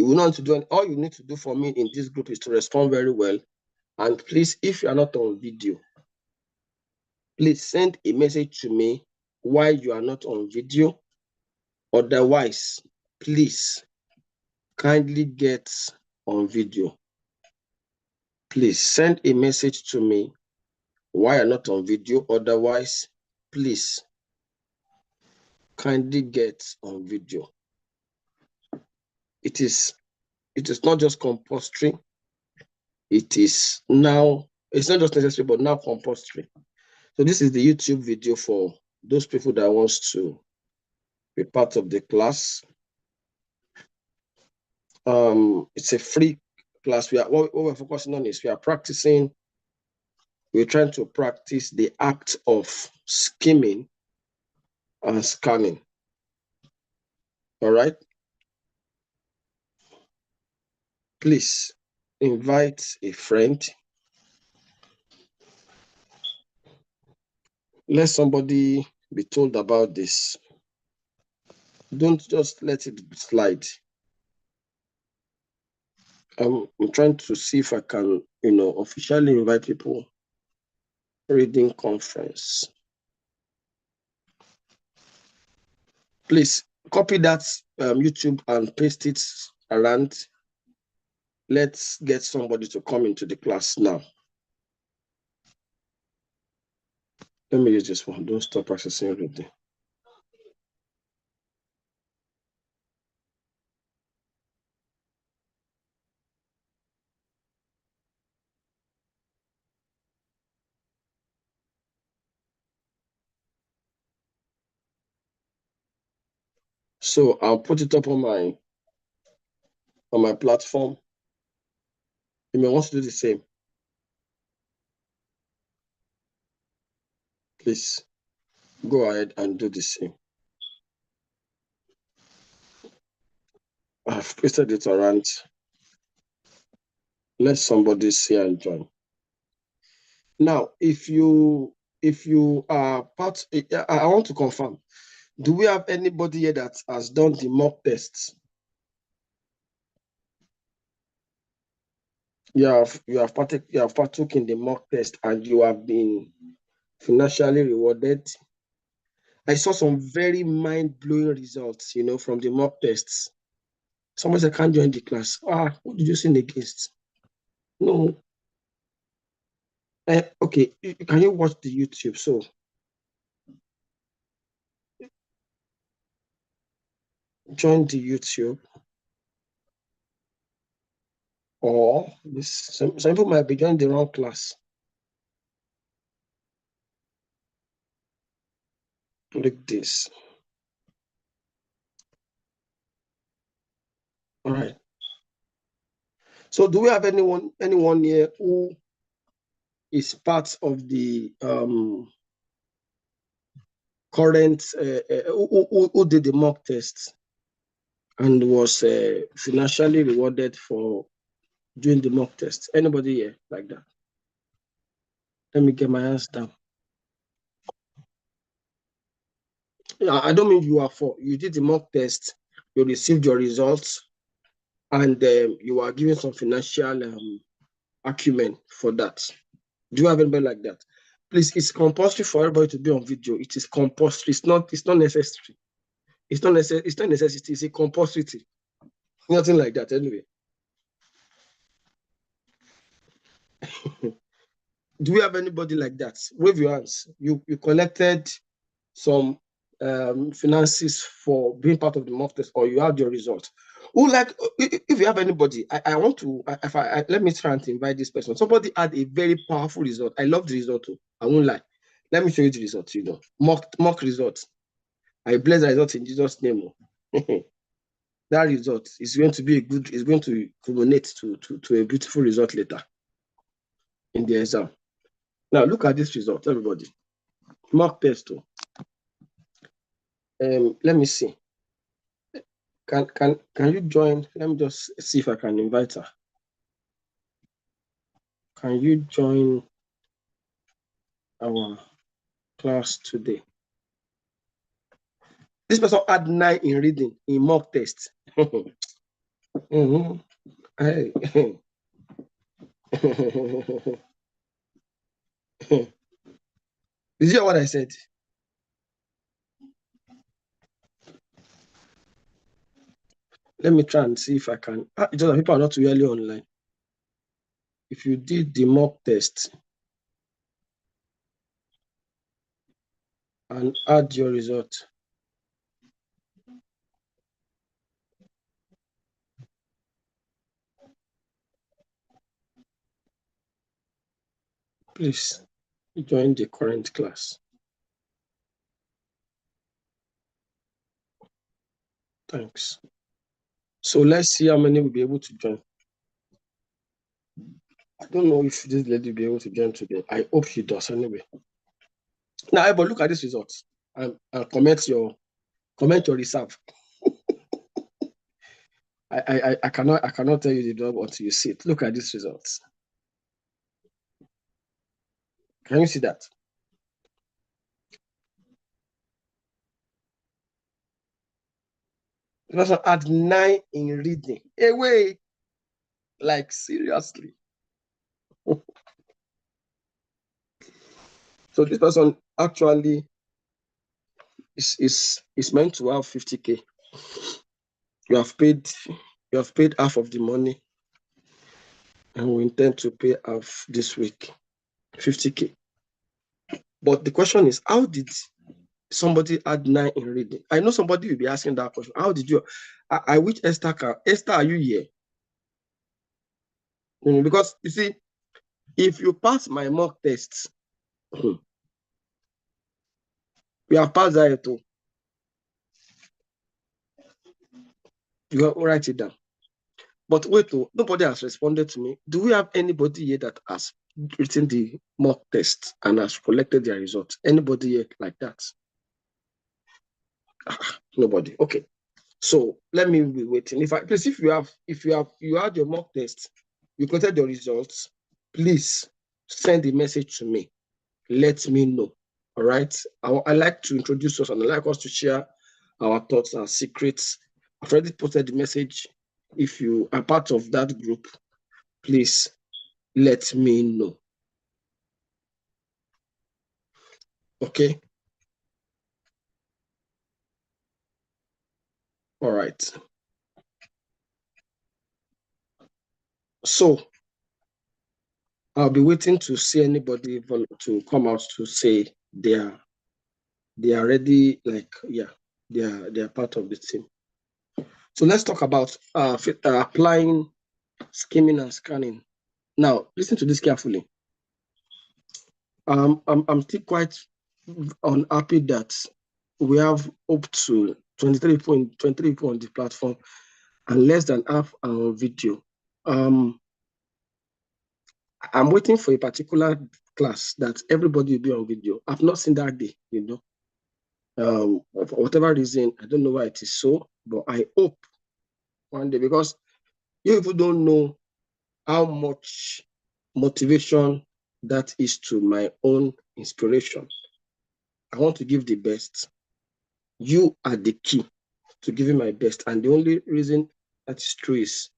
You will not need to do all you need to do for me in this group is to respond very well. And please, if you are not on video, please send a message to me why you are not on video. Otherwise, please kindly get on video. Please send a message to me why you're not on video. Otherwise, please kindly get on video. It is not just compulsory. It is now, it's not just necessary, but now compulsory. So this is the YouTube video for those people that wants to be part of the class. It's a free class. What we're focusing on is we are practicing. We're trying to practice the act of skimming and scanning. All right. Please invite a friend. Let somebody be told about this. Don't just let it slide. I'm trying to see if I can, officially invite people. Reading conference. Please copy that YouTube and paste it around. Let's get somebody to come into the class now. Let me use this one. Don't stop accessing reading. So I'll put it up on my platform. You may want to do the same. Please go ahead and do the same. I've pasted it around. Let somebody see and join. Now, if you are part, I want to confirm. Do we have anybody here that has done the mock tests? You have partook in the mock test and you have been financially rewarded. I saw some very mind-blowing results, from the mock tests. Somebody said, can't join the class. What did you sin against? No. Okay, can you watch the YouTube? So, join the YouTube. Or some people might be joining the wrong class. Like this. All right. So do we have anyone here who is part of the current who did the mock test and was financially rewarded for doing the mock test? Anybody here like that? Let me get my hands down. I don't mean you did the mock test, you received your results, and you are given some financial acumen for that. Do you have anybody like that? Please, it's compulsory for everybody to be on video. It is compulsory. It's not necessary. It's not necessity. It's a compulsory. Nothing like that anyway. Do we have anybody like that? Wave your hands. You collected some finances for being part of the mock test, or you had your result. If you have anybody, I want to, let me try and invite this person. Somebody had a very powerful result. I love the result too. I won't lie. Let me show you the result, mock results. I bless the result in Jesus' name. That result is going to culminate to a beautiful result later in the exam. Now look at this result, everybody. Mock test too. Let me see. Can you join? Let me just see if I can invite her. Can you join our class today? This person had 9 in reading in mock test. Mm-hmm. Hey. Did you hear what I said? Let me try and see if I can. Just that people are not really online. If you did the mock test and add your result, please join the current class. Thanks. So let's see how many will be able to join. I don't know if this lady will be able to join today. I hope she does anyway. Now, but look at this result and comment your reserve. I cannot tell you the job until you see it. Look at these results. Can you see that? The person had 9 in reading. Away, like seriously. So this person actually is meant to have 50K. You have paid half of the money, and we intend to pay half this week, 50K. But the question is, how did somebody add 9 in reading? I know somebody will be asking that question. How did you? I wish Esther can. Esther, are you here? Because you see, if you pass my mock tests, we have passed that too. You can write it down. But wait, nobody has responded to me. Do we have anybody here that has written the mock test and has collected their results? Anybody here like that? Nobody. Okay. So let me be waiting. If you had your mock test, you collected your results, please send a message to me. Let me know. All right. I like to introduce us and I like us to share our thoughts and secrets. I've already posted the message. If you are part of that group, please let me know. Okay. All right. So I'll be waiting to see anybody to come out to say they are ready. Like, yeah, they are part of the team. So let's talk about applying skimming and scanning. Now, listen to this carefully. I'm still quite unhappy that we have up to 23 people on the platform and less than half on video. I'm waiting for a particular class that everybody will be on video. I've not seen that day, For whatever reason, I don't know why it is so, but I hope one day, because you people don't know how much motivation that is to my own inspiration. I want to give the best. You are the key to giving my best. And the only reason that is true is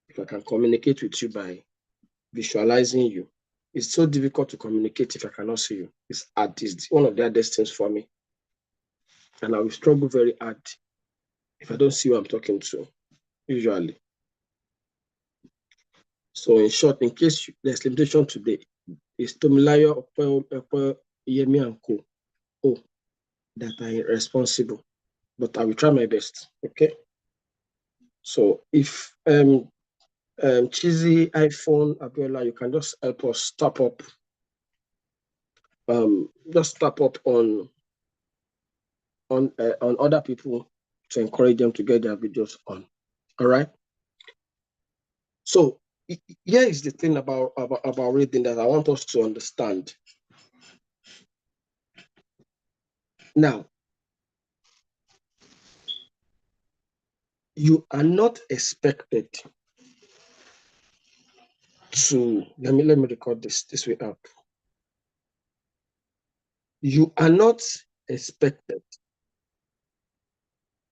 if I can communicate with you by visualizing you. It's so difficult to communicate if I cannot see you. It's one of the hardest things for me. And I will struggle very hard if I don't see who I'm talking to, usually. So in short, in case there's limitation today, it's Tomilayo Yemi and Co. Oh, that are responsible. But I will try my best. Okay. So if cheesy iPhone Abiola, you can just help us tap up. Just tap up on other people to encourage them to get their videos on. All right. So here is the thing about reading that I want us to understand. Now, you are not expected to let me record this way up. You are not expected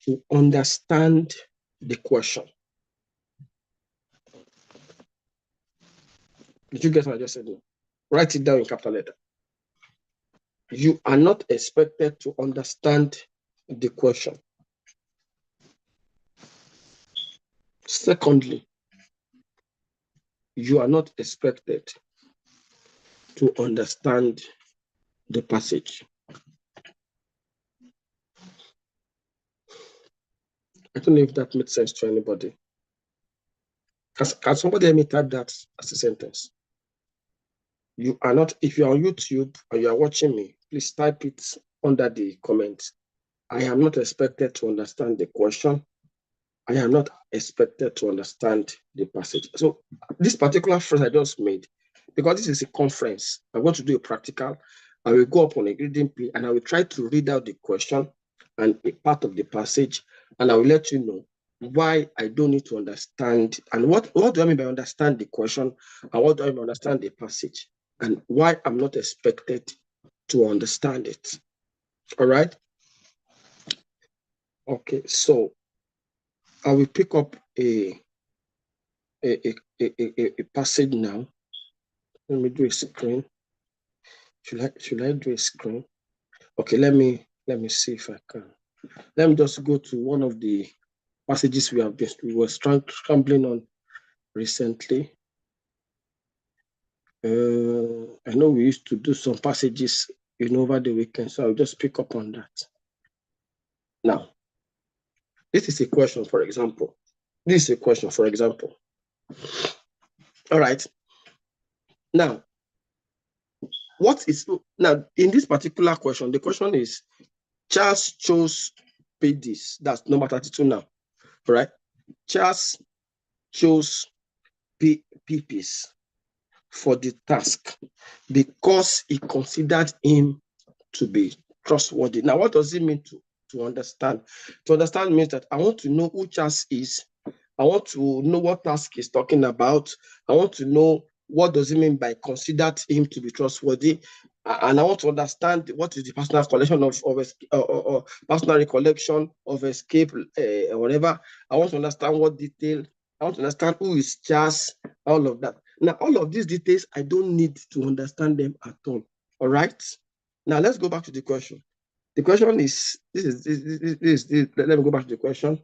to understand the question. Did you get what I just said? No. Write it down in capital letter. You are not expected to understand the question. Secondly, you are not expected to understand the passage. I don't know if that makes sense to anybody. Can somebody help me type that as a sentence? You are not, if you are on YouTube and you are watching me, please type it under the comments. I am not expected to understand the question. I am not expected to understand the passage. So this particular phrase I just made, because this is a conference, I'm going to do a practical. I will go up on a reading page and I will try to read out the question and a part of the passage, and I will let you know why I don't need to understand, and what do I mean by understand the question, and what do I mean by understand the passage, and why I'm not expected to understand it. All right? Okay, so I will pick up a passage now. Let me do a screen. Should I do a screen? Okay, let me see if I can. Let me just go to one of the passages we were scrambling on recently. I know we used to do some passages, over the weekend, so I'll just pick up on that. Now, this is a question, for example. All right. Now, in this particular question, the question is, Charles chose this. That's number 32 now. All right. Charles chose Pipis for the task because he considered him to be trustworthy. Now, what does it mean to understand? To understand means that I want to know who Charles is. I want to know what task he's talking about. I want to know what does it mean by considered him to be trustworthy, and I want to understand what is the personal collection of personal recollection of escape or whatever. I want to understand what detail. I want to understand who is Charles. All of that. Now, all of these details, I don't need to understand them at all. All right. Now, let's go back to the question. The question is, let me go back to the question.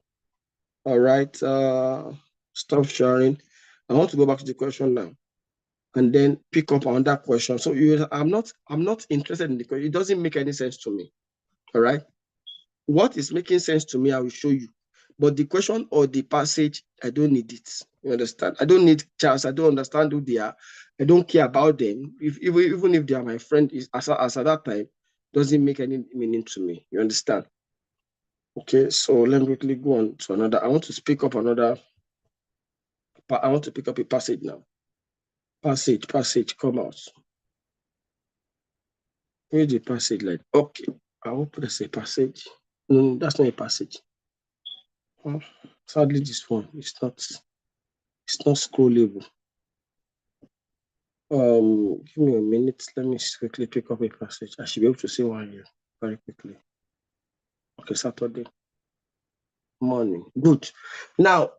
All right. Stop sharing. I want to go back to the question now and then pick up on that question. So I'm not interested in the question. It doesn't make any sense to me. All right. What is making sense to me, I will show you. But the question or the passage, I don't need it. You understand? I don't need Charles. I don't understand who they are. I don't care about them. Even if they are my friend, as at that time, doesn't make any meaning to me. You understand? Okay, so let me quickly go on to another. I want to pick up a passage now. Passage, come out. Where's the passage like? Okay, I hope there's a passage. No, that's not a passage. Well, sadly, this one it's not scrollable. Give me a minute. Let me quickly pick up a passage. I should be able to see one here very quickly. Okay, Saturday morning. Good. Now,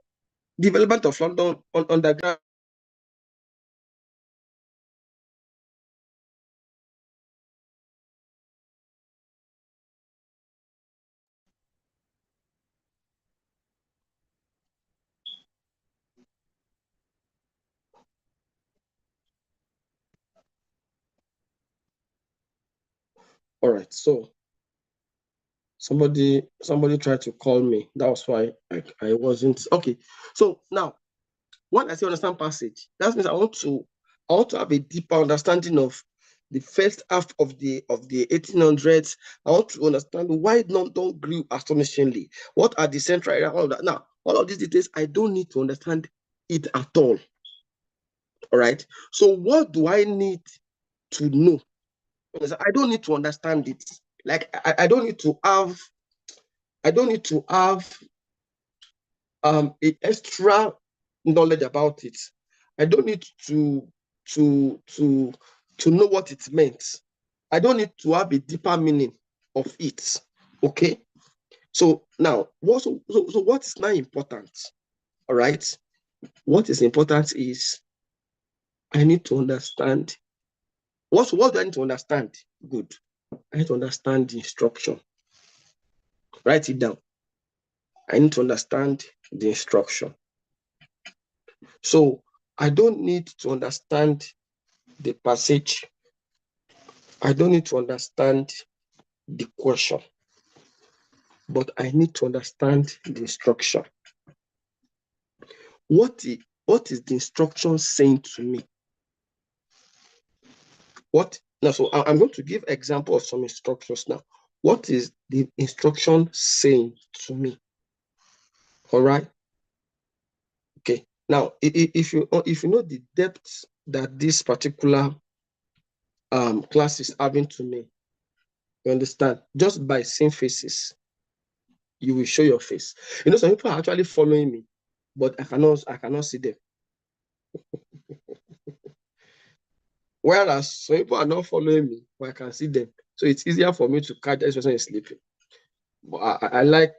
development of London Underground. All right. So somebody tried to call me. That was why I wasn't okay. So now, when I say understand passage, that means I want to have a deeper understanding of the first half of the 1800s. I want to understand why London grew astonishingly. What are the central areas? All of that. Now, all of these details, I don't need to understand it at all. All right. So what do I need to know? I don't need to understand it. Like I don't need to have a extra knowledge about it. I don't need to know what it meant. I don't need to have a deeper meaning of it. Okay. So now, what is now important? All right. What is important is I need to understand. What do I need to understand? Good. I need to understand the instruction. Write it down. I need to understand the instruction. So I don't need to understand the passage. I don't need to understand the question, but I need to understand the instruction. What is the instruction saying to me? So I'm going to give example of some instructions now. What is the instruction saying to me? All right. Okay. Now, if you know the depth that this particular class is having to me, you understand? Just by seeing faces, you will show your face. You know, some people are actually following me, but I cannot see them. Whereas some people are not following me, but I can see them. So it's easier for me to catch this person is sleeping. But I like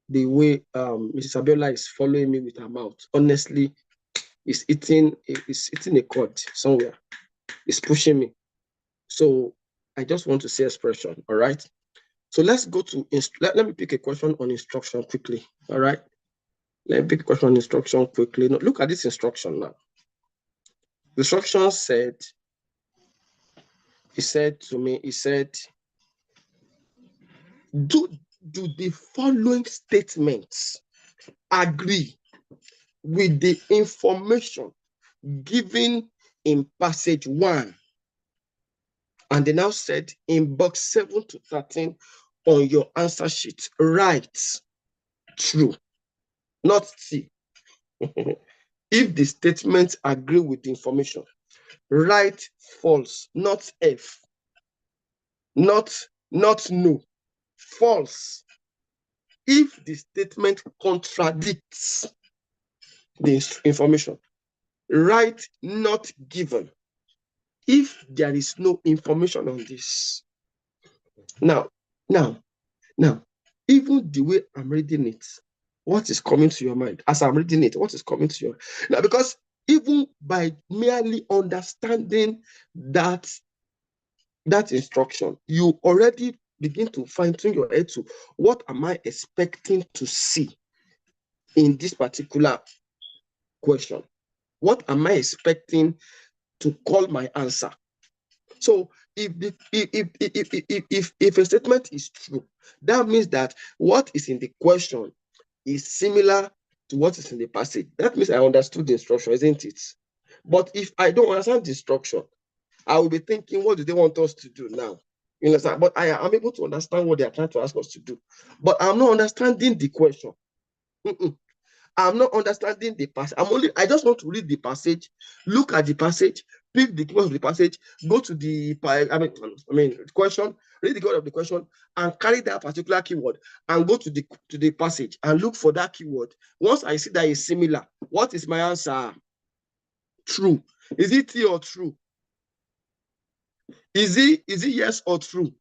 the way Mrs. Abiola is following me with her mouth. Honestly, it's eating a cord somewhere. It's pushing me. So I just want to say expression. All right. So let's go to let me pick a question on instruction quickly. All right. Let me pick a question on instruction quickly. Now, look at this instruction now. The instruction said, he said to me, he said, do the following statements agree with the information given in passage 1? And they now said in box 7 to 13 on your answer sheet, write true, not T. If the statements agree with the information, write false, not F. Not no, false. If the statement contradicts the information, write not given. If there is no information on this. Now, even the way I'm reading it, what is coming to your mind? As I'm reading it, what is coming to your mind? Now, because even by merely understanding that instruction, you already begin to fine-tune your head to what am I expecting to see in this particular question? What am I expecting to call my answer? So if a statement is true, that means that what is in the question is similar to what is in the passage. That means I understood the instruction, isn't it? But if I don't understand the instruction, I will be thinking, what do they want us to do now? You understand? But I am able to understand what they are trying to ask us to do. But I'm not understanding the question. I'm not understanding the passage. I just want to read the passage, look at the passage, pick the keyword of the passage, go to the question, read the keyword of the question, and carry that particular keyword and go to the passage and look for that keyword. Once I see that is similar, what is my answer? True. Is it T or true? Is it yes or true?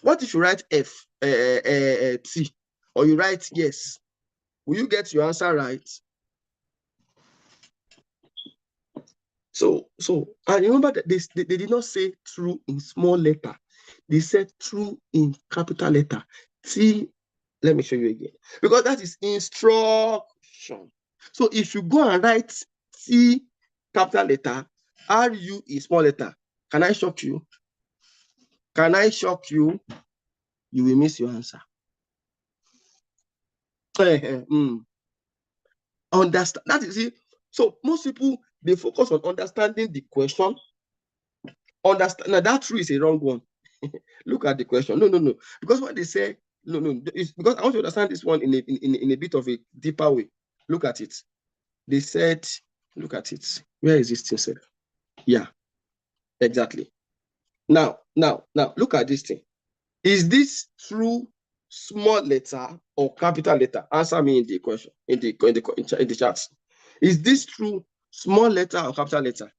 What if you write F T or you write yes? Will you get your answer right? So and remember that they did not say true in small letter. They said true in capital letter. T, let me show you again. Because that is instruction. So if you go and write T capital letter, RU is small letter. Can I shock you? Can I shock you? You will miss your answer. Understand. That is it. So most people, they focus on understanding the question. Understand. Now that true is a wrong one. Look at the question. No. Because when they say no, it's because I want to understand this one in a bit of a deeper way. Look at it. They said, look at it. Where is this thing said? Yeah, exactly. Now, look at this thing. Is this true small letter or capital letter? Answer me in the question, in the chat. Is this true small letter or capital letter?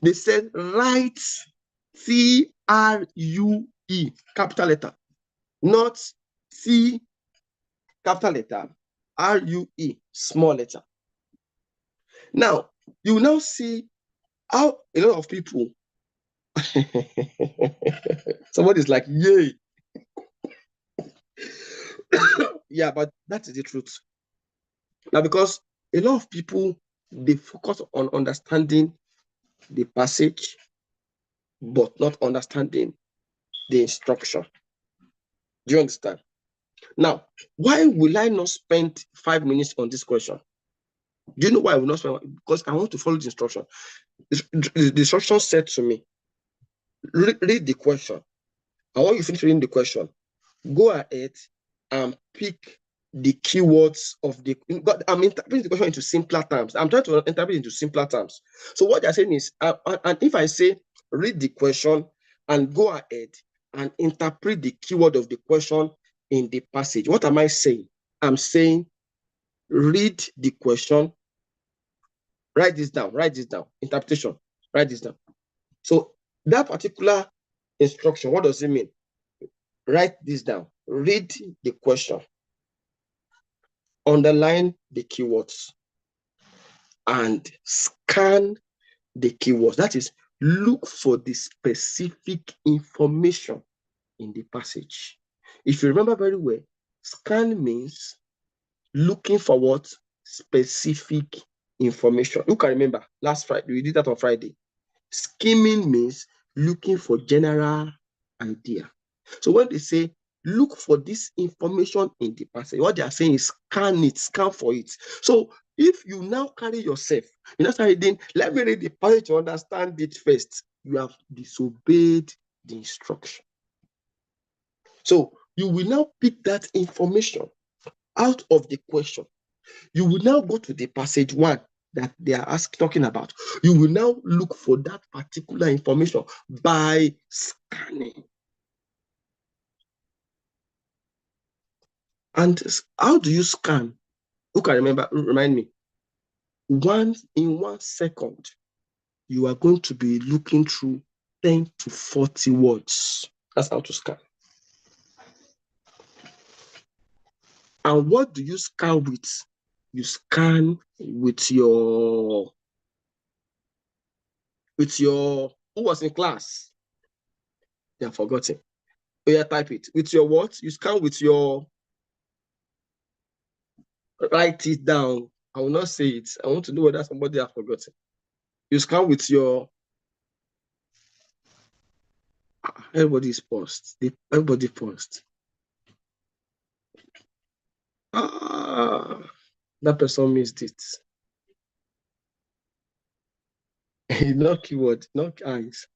They said write TRUE, capital letter, not T capital letter RUE, small letter. Now, you will now see how a lot of people, somebody's like, yay. Yeah, but that is the truth. Now, because a lot of people, they focus on understanding the passage, but not understanding the instruction. Do you understand? Now, why will I not spend 5 minutes on this question? Do you know why I will not spend? Because I want to follow the instruction. The instruction said to me, read the question. I want you to finish reading the question. Go ahead and pick the keywords of the. I'm interpreting the question into simpler terms. I'm trying to interpret it into simpler terms. So what they're saying is, and if I say read the question and go ahead and interpret the keyword of the question in the passage, what am I saying? I'm saying read the question, write this down, interpretation, write this down. So that particular instruction, what does it mean? Write this down, read the question, underline the keywords, and scan the keywords. That is, look for the specific information in the passage. If you remember very well, scan means looking for what? Specific information. You can remember last Friday, we did that on Friday. Skimming means looking for general idea. So when they say look for this information in the passage, what they are saying is scan it, scan for it. So if you now carry yourself, you now start reading, let me read the passage to understand it first, you have disobeyed the instruction. So you will now pick that information out of the question. You will now go to the passage 1 that they are talking about. You will now look for that particular information by scanning. And how do you scan? Who can remember? Remind me. In 1 second, you are going to be looking through 10 to 40 words. That's how to scan. And what do you scan with? You scan with your who was in class? They have forgotten. Oh yeah, type it. With your what? You scan with your, write it down. I will not say it. I want to know whether somebody has forgotten. You scan with your, everybody's paused. Everybody paused. That person missed it. Not keyword, not eyes.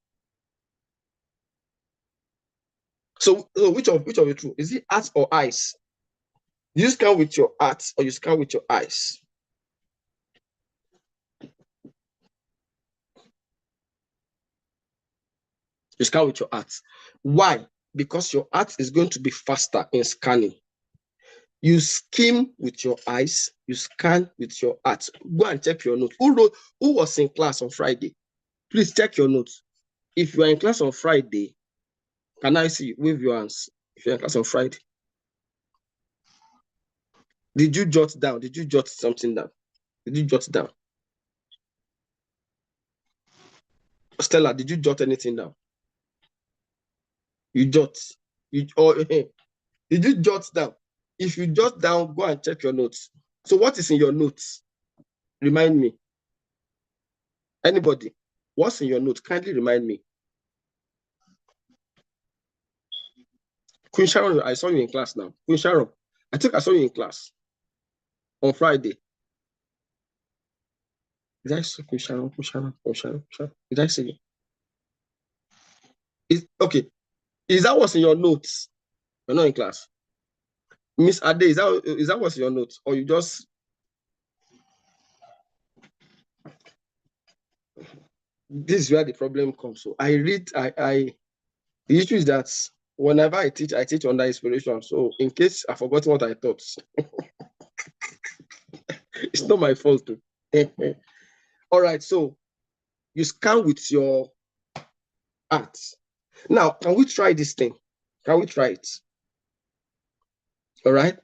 So which of the two? Is it heart or eyes? You scan with your heart or you scan with your eyes? You scan with your heart. Why? Because your heart is going to be faster in scanning. You skim with your eyes, you scan with your heart. Go and check your notes. Who was in class on Friday? Please check your notes. If you are in class on Friday, can I see you? Wave your hands. If you're in class on Friday. Did you jot down? Did you jot something down? Did you jot down? Stella, did you jot anything down? You jot. Did you jot down? If you jot down, go and check your notes. So what is in your notes? Remind me. Anybody? What's in your notes? Kindly remind me. Queen Sharon, I saw you in class now. Queen Sharon, I think I saw you in class on Friday. Did I see Queen Sharon? Did I see you? Okay. Is that what's in your notes? You're not in class. Miss Ade, is that what's in your notes? Or you just... This is where the problem comes. So the issue is that whenever I teach under inspiration. So in case I've forgotten what I taught, it's not my fault too. All right, so you scan with your heart. Now, can we try this thing? Can we try it? All right.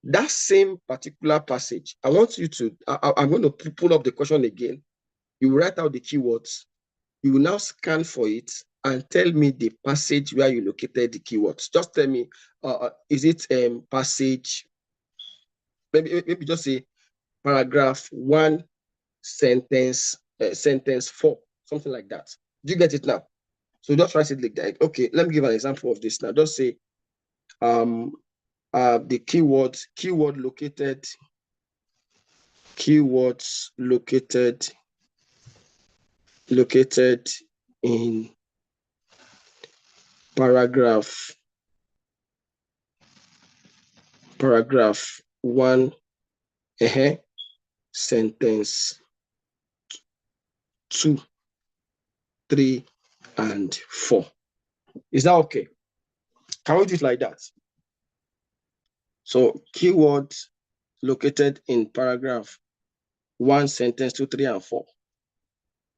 That same particular passage, I want you to, I'm going to pull up the question again. You will write out the keywords. You will now scan for it and tell me the passage where you located the keywords. Just tell me, is it passage, maybe just say paragraph 1, sentence 4, something like that. Do you get it now? So just write it like that. Okay, let me give an example of this now. Just say the keywords located in paragraph 1, sentence 2, 3, and 4. Is that okay? Can we do it like that? So keyword located in paragraph 1, sentence 2, 3, and 4.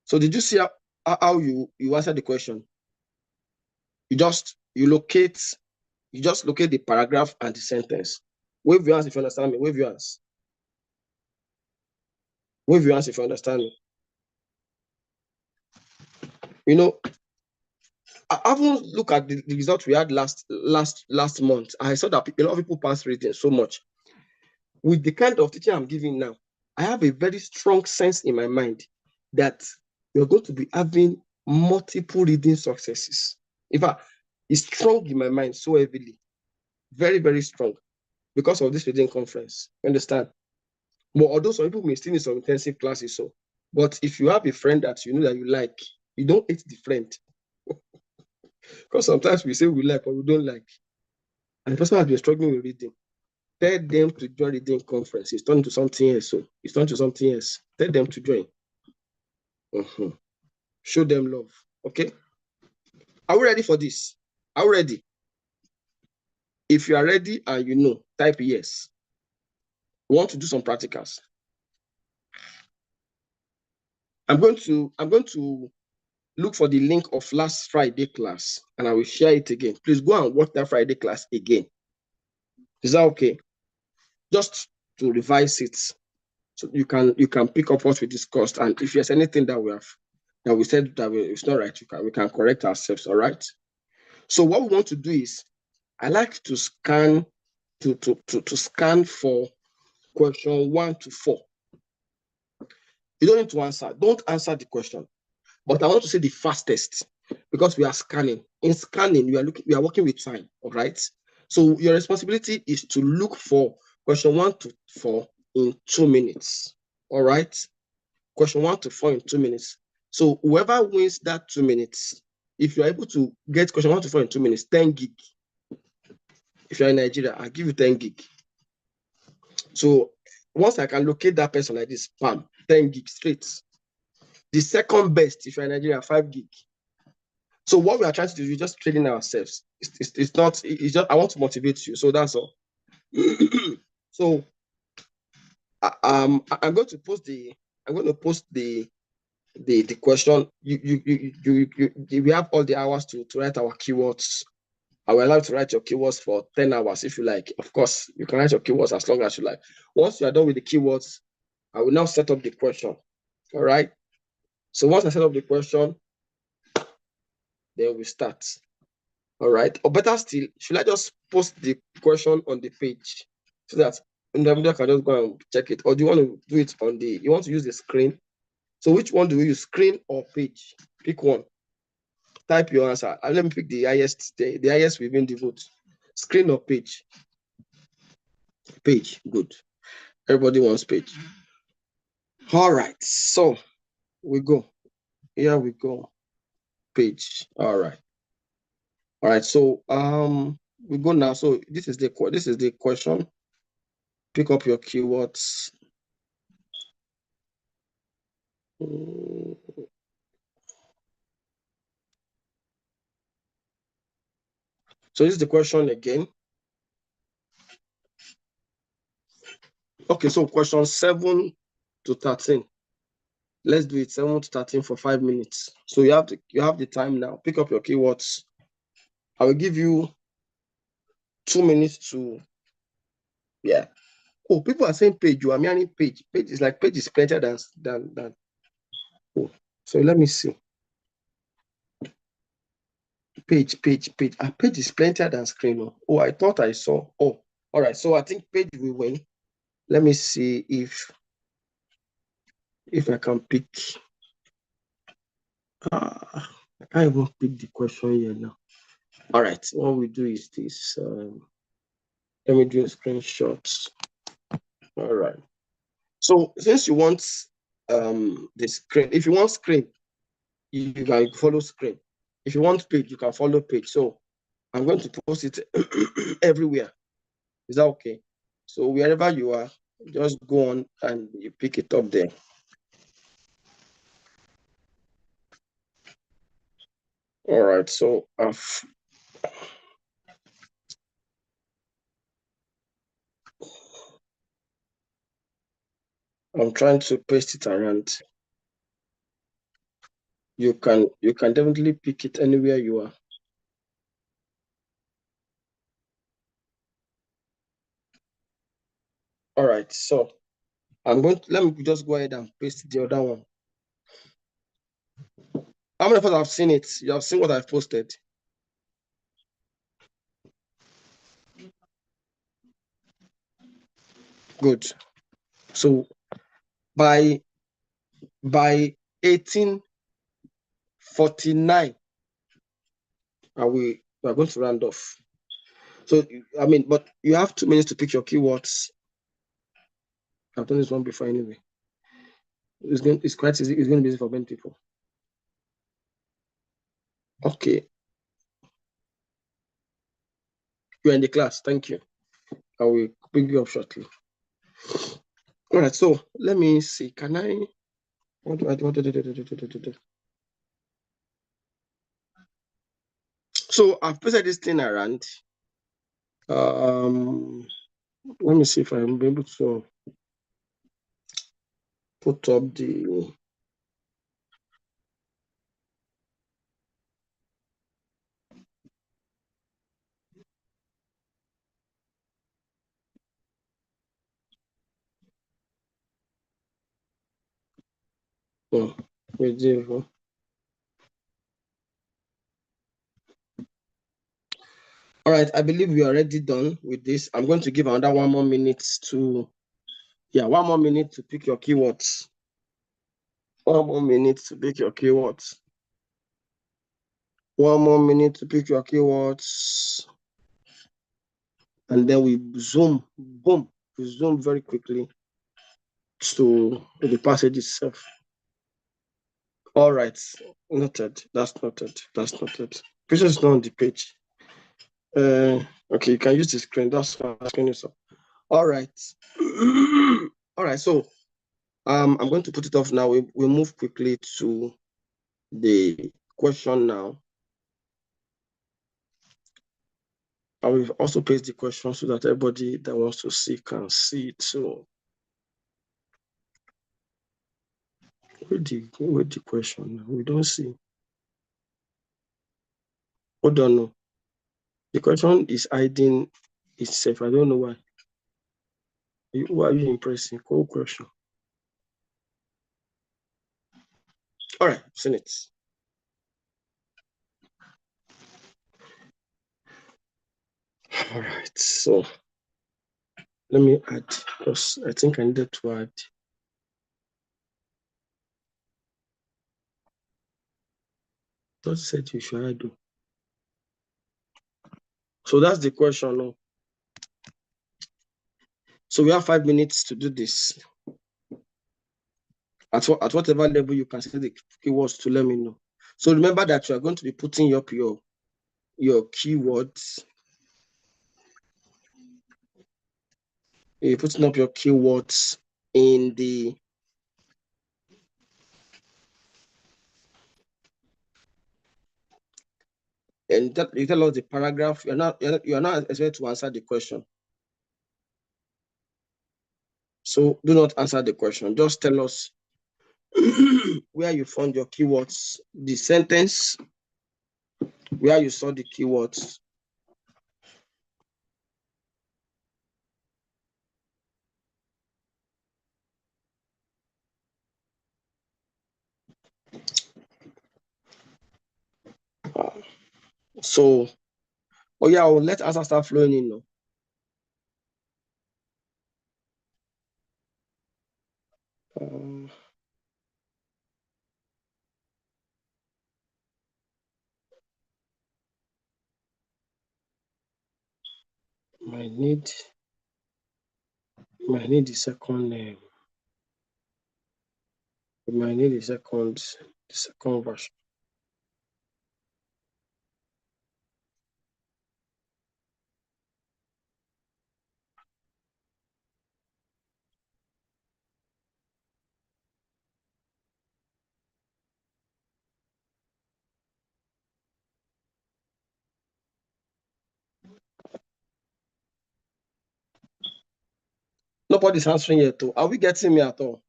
So did you see how you answer the question? You just locate the paragraph and the sentence. Wave your hands if you understand me. Wave your hands. Wave your hands if you understand me. You know, I haven't looked at the results we had last month. I saw that a lot of people passed reading so much. With the kind of teaching I'm giving now, I have a very strong sense in my mind that you're going to be having multiple reading successes. In fact, it's strong in my mind so heavily, very, very strong, because of this reading conference. Understand? But although some people may still need some intensive classes, so, but if you have a friend that you know that you like, you don't hate the friend. Because sometimes we say we like, but we don't like. And the person has been struggling with reading. Tell them to join reading conference. It's turned to something else. So it's turned to something else. Tell them to join. Show them love. Okay? Are we ready for this? Are we ready? If you are ready and you know, type yes. We want to do some practicals. I'm going to look for the link of last Friday class and I will share it again. Please go and watch that Friday class again. Is that okay? Just to revise it, so you can pick up what we discussed, and if there's anything that we said that it's not right, we can correct ourselves. All right. So what we want to do is, I like to scan to scan for question 1 to 4. You don't need to answer. Don't answer the question, but I want to say the fastest, because we are scanning. In scanning, we are working with time. All right. So your responsibility is to look for question 1 to 4 in 2 minutes. All right. Question 1 to 4 in 2 minutes. So whoever wins that 2 minutes, if you're able to get question 1 to 4 in 2 minutes, 10 gig. If you're in Nigeria, I'll give you 10 gig. So once I can locate that person like this, bam, 10 gig straight. The second best, if you're in Nigeria, 5 gig. So what we are trying to do is just training ourselves. It's just, I want to motivate you. So that's all. So I'm going to post the question. We have all the hours to write our keywords. I will allow you to write your keywords for 10 hours if you like. Of course, you can write your keywords as long as you like. Once you are done with the keywords, I will now set up the question. All right. So once I set up the question, then we start. All right. Or better still, should I just post the question on the page so that individual can just go and check it? Or do you want to do it on you want to use the screen? So which one do we use, screen or page? Pick one. Type your answer. And let me pick the highest, the highest within the vote. Screen or page? Page. Good. Everybody wants page. All right. So we go. Here we go. Page. All right. All right. So we go now. So this is the question. Pick up your keywords. So this is the question again. Okay, so question 7 to 13. Let's do it 7 to 13 for 5 minutes. So you have the time now. Pick up your keywords. I will give you 2 minutes to Oh, people are saying page. You are meaning page. Page is like page is better than. Oh, so let me see. Page. A page is plenty than screen. Oh, I thought I saw. Oh, all right. So I think page will win. Let me see if I can pick. I can't even pick the question here now. All right. What we do is this. Let me do a screenshot. All right. So since you want the screen, if you want screen, you can follow screen. If you want page, you can follow page. So I'm going to post it everywhere. Is that okay? So wherever you are, just go on and you pick it up there. All right. So I'm trying to paste it around. You can definitely pick it anywhere you are. All right. So let me just go ahead and paste the other one. How many of us have seen it? You have seen what I've posted. Good. So by 1849, we are going to round off. So I mean, but you have 2 minutes to pick your keywords. I've done this one before anyway. It's quite easy. It's going to be easy for many people. Okay. You're in the class. Thank you. I will bring you up shortly. All right. So let me see. Can I? What do I do? So I've pasted this thing around. Let me see if I'm able to put up the. Oh, all right, I believe we are already done with this. I'm going to give another 1 more minute to, 1 more minute to pick your keywords. 1 more minute to pick your keywords. 1 more minute to pick your keywords. And then we zoom, boom, we zoom very quickly to the passage itself. All right, noted. That's noted. Picture is not on the page. Okay, you can use the screen. That's screen is up. All right. All right. So I'm going to put it off now. We move quickly to the question now. I will also paste the question so that everybody that wants to see can see it. So where the question? We don't see. Hold on. No. The question is hiding itself. I don't know why. Why are you impressing? Cool question. All right, seen it. All right, so let me add, because I think I needed to add. What said you should add? So that's the question. No? So we have 5 minutes to do this. At whatever level you can see the keywords to let me know. So remember that you are going to be putting up your keywords. You're putting up your keywords in the and that you tell us the paragraph. You're not expected to answer the question. So do not answer the question. Just tell us where you found your keywords, the sentence, where you saw the keywords. So, oh yeah, well, let answer start flowing in now. Might need the second name. We might need the second version. Nobody's answering yet though. Are we getting me at all?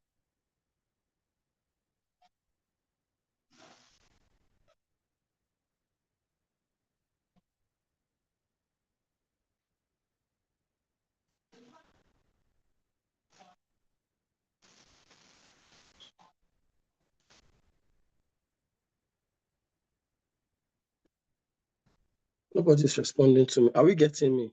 Nobody's responding to me. Are we getting me?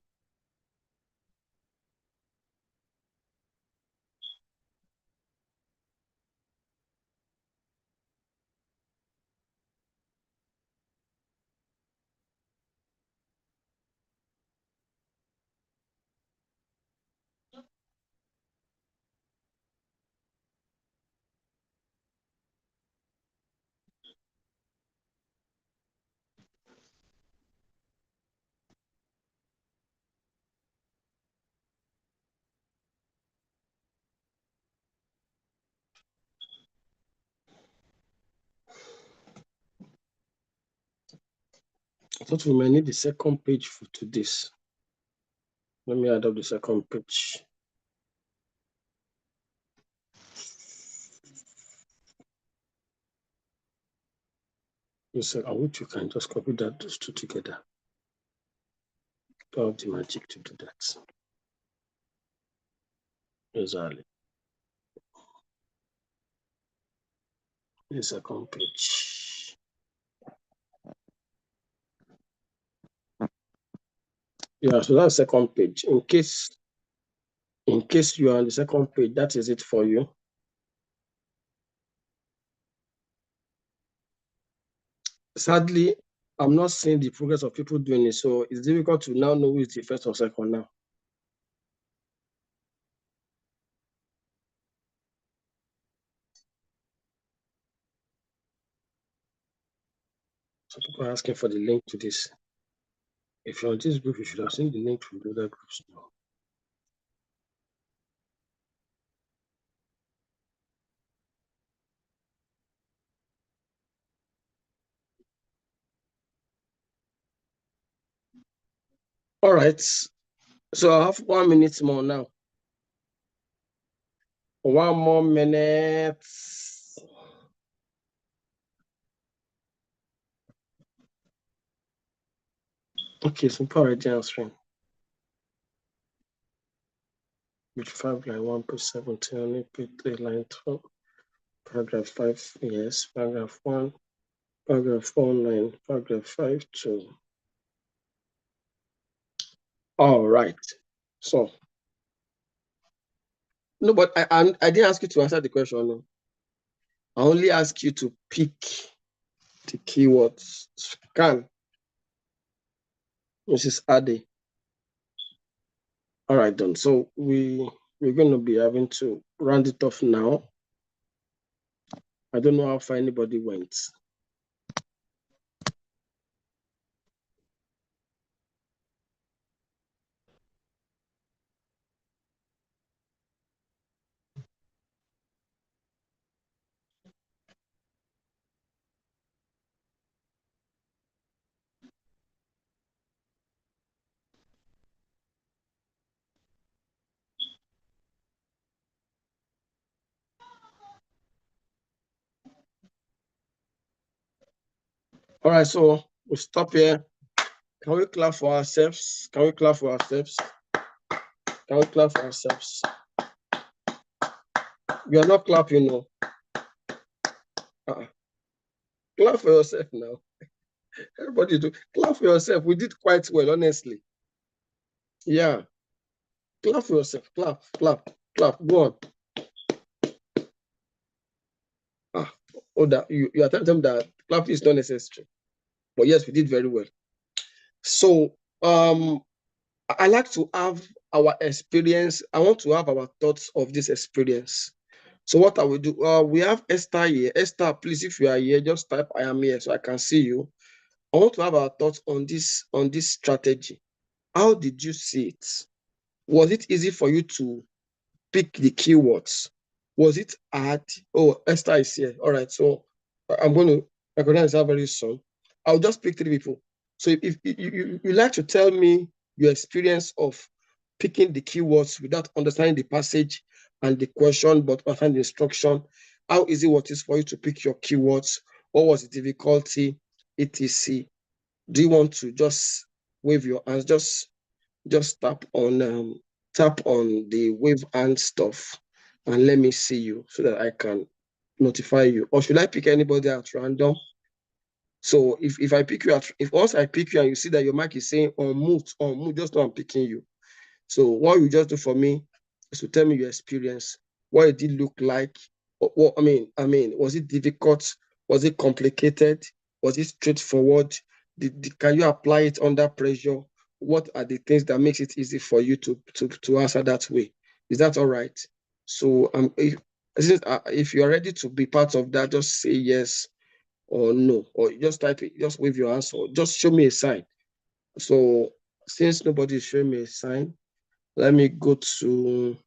I thought we might need the second page to this. Let me add up the second page. I wish you can just copy those two together. Don't have the magic to do that. Exactly. The second page. Yeah, so that's second page. In case you are on the second page, that is it for you. Sadly, I'm not seeing the progress of people doing it, so it's difficult to now know who is the first or second now. So people are asking for the link to this. If you're on this group, you should have seen the link to the other groups now. All right. So I have 1 minute more now. 1 more minute. Okay, so people are already answering. Page 5, line 1, page 17, page 3, line 12, paragraph 5, yes, paragraph 1, paragraph 4, line, paragraph 5, 2. All right. So, no, but I didn't ask you to answer the question. No. I only ask you to pick the keywords. Scan, Mrs. Ade. All right, then. So we're going to be having to round it off now. I don't know how far anybody went. All right, so we'll stop here. Can we clap for ourselves? Can we clap for ourselves? Can we clap for ourselves? You are not clapping, no. Clap for yourself now. Everybody do. Clap for yourself. We did quite well, honestly. Yeah. Clap for yourself. Clap, clap, clap. Go on. Ah, oh, that you are telling them that clap is not necessary. But yes, we did very well. So I like to have our experience. I want to have our thoughts of this experience. So what I will do, we have Esther here. Esther, please, if you are here, just type I am here so I can see you. I want to have our thoughts on this strategy. How did you see it? Was it easy for you to pick the keywords? Was it hard? Oh, Esther is here. All right. So I'm going to recognize her very soon. I'll just pick three people. So if you like to tell me your experience of picking the keywords without understanding the passage and the question, but understanding the instruction, how easy was it for you to pick your keywords? What was the difficulty? etc. Do you want to just wave your hands? Just tap on the wave hand stuff and let me see you so that I can notify you. Or should I pick anybody at random? So if I pick you if once I pick you and you see that your mic is saying on mute, just know I'm picking you. So what you just do for me is to tell me your experience, what it did look like. What was it difficult? Was it complicated? Was it straightforward? Can you apply it under pressure? What are the things that makes it easy for you to answer that way? Is that all right? So if you are ready to be part of that, just say yes or no, or just type it, just wave your answer, just show me a sign. So since nobody is showing me a sign, let me go to,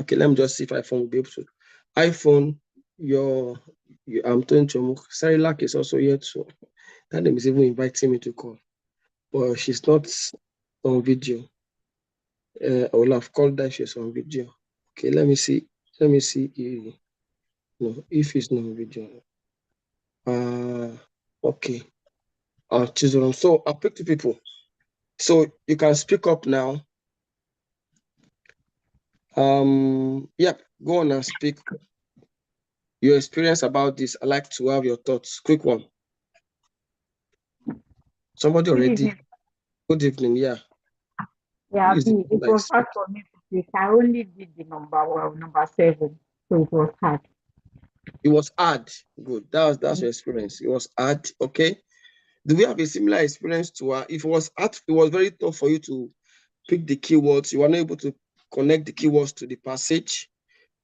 okay, let me just see if iPhone will be able to. iPhone, I'm doing to Sarilak is also here too. That name is even inviting me to call, but she's not on video. I will have called that she's on video. Okay, let me see. Let me see. If it's not on video. Okay. I'll choose one. So I'll pick two people. So you can speak up now. Yep, go on and speak your experience about this. I like to have your thoughts. Quick one. Somebody already. Good evening. Yeah. Yeah, it was hard for me to pick. I only did the number 7, so it was hard. It was hard. Good. That's your experience. It was hard. Okay. Do we have a similar experience to her? If it was hard, it was very tough for you to pick the keywords. You were not able to connect the keywords to the passage.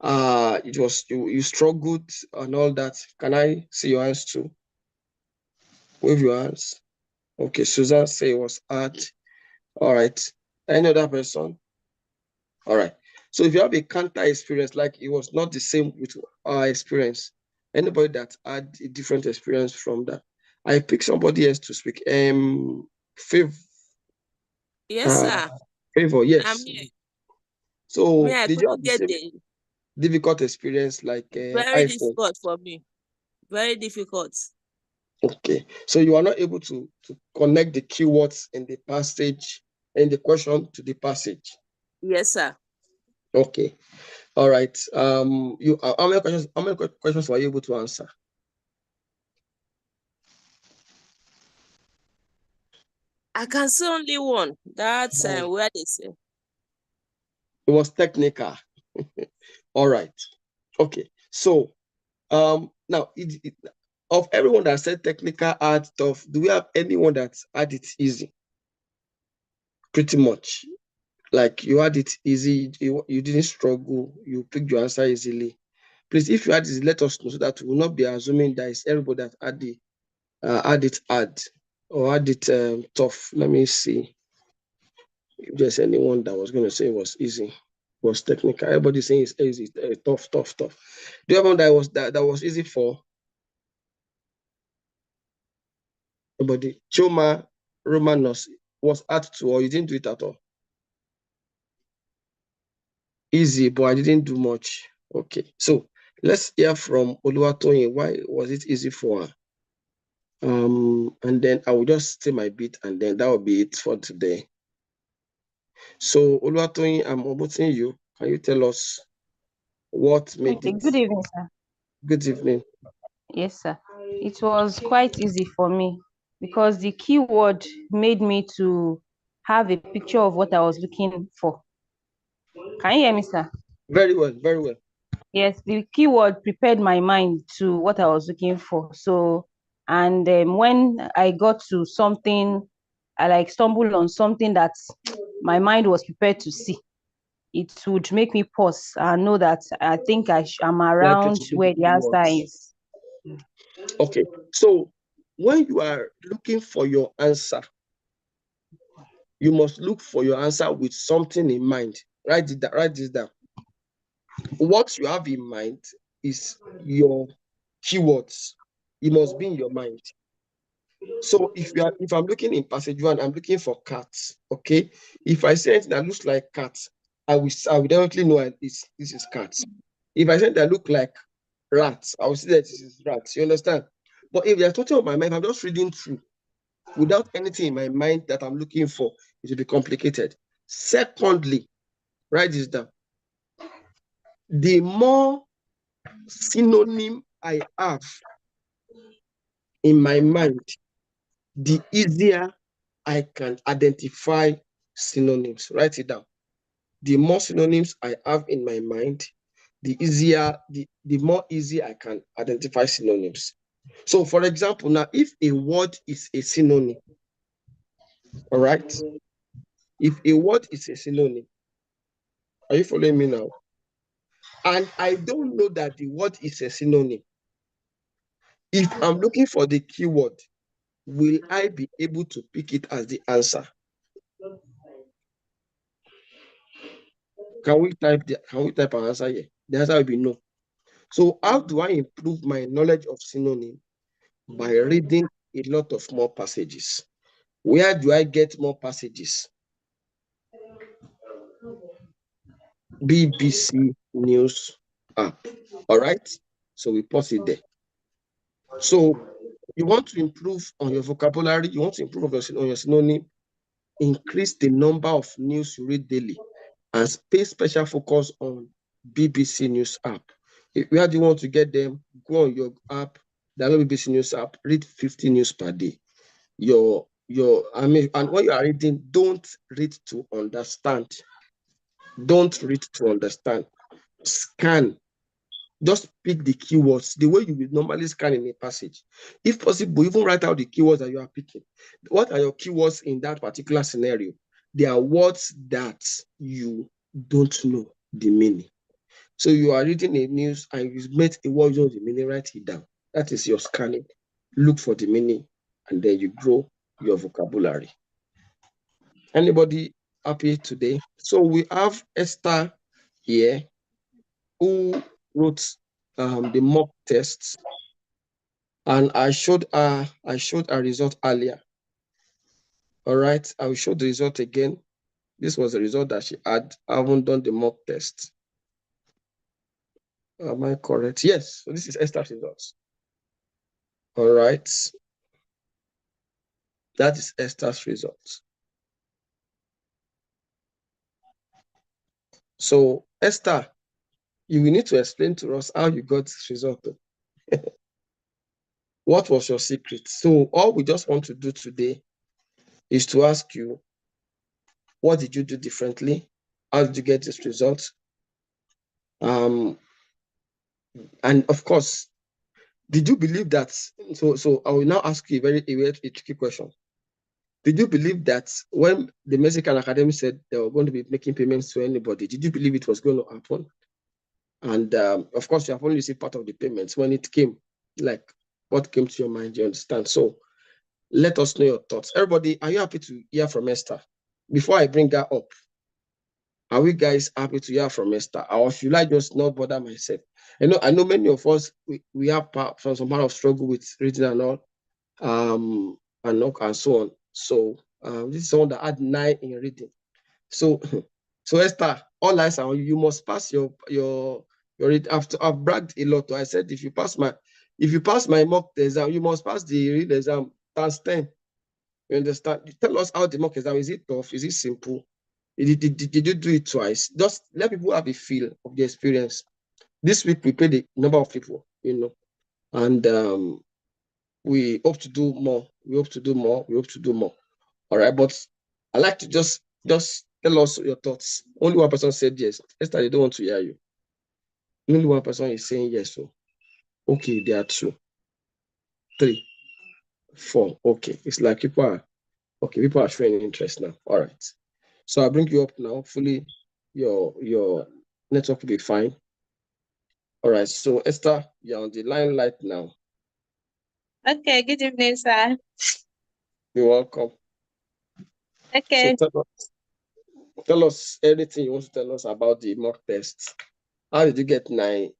It was you struggled and all that. Can I see your hands too? Wave your hands. Okay, Susan say it was hard. All right. Any other person? All right. So if you have a counter experience, like it was not the same with our experience, anybody that had a different experience from that, I pick somebody else to speak. Yes, sir. Favor, yes. So I did you have couldn't the get same the difficult experience like very iPhone? difficult for me. Very difficult. Okay. So you are not able to connect the keywords in the passage, in the question to the passage. Yes, sir. Okay. All right. You how many questions were you able to answer? I can see only one. That's where they say. It was technical. All right. Okay. So now of everyone that said technical hard stuff, do we have anyone that had it easy? Pretty much. Like you had it easy, you didn't struggle, you picked your answer easily. Please, if you had it, let us know so that we will not be assuming that it's everybody that had it hard or had it tough. Let me see if there's anyone that was going to say it was easy, it was technical. Everybody's saying it's easy, tough. Do you have one that was easy for everybody? Choma Romanos was hard to, or you didn't do it at all? Easy, but I didn't do much. Okay, so let's hear from Oluwatoyin. Why was it easy for her? And then I will just say my bit, and then that will be it for today. So Oluwatoyin, I'm promoting you. Can you tell us what made it? Good evening, sir. Good evening. Yes, sir. It was quite easy for me. because the keyword made me to have a picture of what I was looking for. Can you hear me, sir? Very well, very well. Yes, the keyword prepared my mind to what I was looking for. So, and when I got to something, I like stumbled on something that my mind was prepared to see. It would make me pause and know that I think I'm Likely around to see the where the answer keywords. is. Okay, so when you are looking for your answer, you must look for your answer with something in mind. Write this down. What you have in mind is your keywords. It must be in your mind. So if I'm looking in passage 1, I'm looking for cats. Okay. If I say anything that looks like cats, I will definitely know this is cats. If I say that look like rats, I will see that this is rats. You understand? But if there's something on my mind, I'm just reading through without anything in my mind that I'm looking for, it will be complicated. Secondly, write this down. The more synonym I have in my mind, the easier I can identify synonyms. Write it down. The more synonyms I have in my mind, the more easy I can identify synonyms. So for example, now if a word is a synonym, all right? If a word is a synonym, are you following me now? And I don't know that the word is a synonym. If I'm looking for the keyword, will I be able to pick it as the answer? Can we type an answer here? The answer will be no. So how do I improve my knowledge of synonym? By reading a lot of more passages. Where do I get more passages? BBC News app. All right. So we pause it there. So you want to improve on your vocabulary, you want to improve on your synonym, increase the number of news you read daily, and pay special focus on BBC News app. Where do you want to get them? Go on your app, download BBC News app, read 50 news per day. And when you are reading, don't read to understand. Don't read to understand. Scan. Just pick the keywords the way you would normally scan in a passage. If possible, even write out the keywords that you are picking. What are your keywords in that particular scenario? They are words that you don't know the meaning. So you are reading a news and you met a word, you know the meaning, write it down. That is your scanning. Look for the meaning, and then you grow your vocabulary. Anybody happy today? So we have Esther here who wrote the mock tests, and I showed a result earlier. All right, I will show the result again. This was the result that she had. I haven't done the mock test. Am I correct? Yes. So this is Esther's results. All right. That is Esther's results. So Esther, you will need to explain to us how you got this result. What was your secret? So all we just want to do today is to ask you, what did you do differently? How did you get this result? And of course, did you believe that? So I will now ask you a tricky question. Did you believe that when the Mexican Academy said they were going to be making payments to anybody, did you believe it was going to happen? And of course, you have only received part of the payments when it came. Like, what came to your mind? You understand? So let us know your thoughts. Everybody, are you happy to hear from Esther? Before I bring her up, are we guys happy to hear from Esther? Or should I just not bother myself? I know many of us, we have some part of struggle with reading and all, and so on. So this is someone that had 9 in reading. So Esther, all eyes are on you. You must pass your read. I've bragged a lot. I said if you pass my mock exam, you must pass the read exam times 10. You understand? Tell us how the mock exam is. It tough? Is it simple? Did you do it twice? Just let people have a feel of the experience. This week we paid a number of people, and we hope to do more. We hope to do more. We hope to do more. All right, but I like to just tell us your thoughts. Only one person said yes. Esther, they don't want to hear you. Only one person is saying yes. So okay, there are 2, 3, 4. Okay, it's like people are showing interest now. All right. So I'll bring you up now. Hopefully your network will be fine. All right. So Esther, you're on the line right now. Okay, good evening, sir. You're welcome. Okay. So tell us anything you want to tell us about the mock test. How did you get 9?